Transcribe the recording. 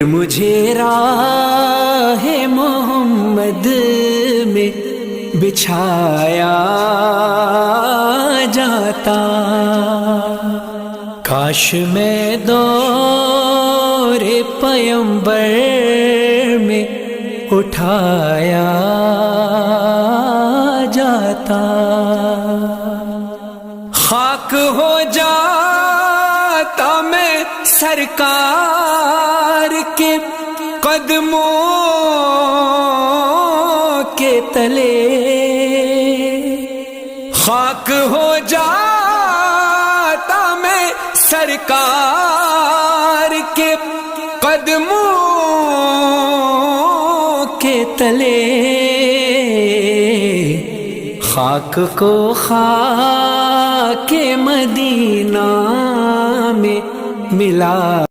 مجھے راہ محمد میں بچھایا جاتا، کاش میں دور پیمبر میں اٹھایا جاتا، خاک ہو جاتا میں سرکار کے قدموں کے تلے، خاک ہو جاتا میں سرکار کے قدموں کے تلے، خاک کو خاک مدینہ میں ملا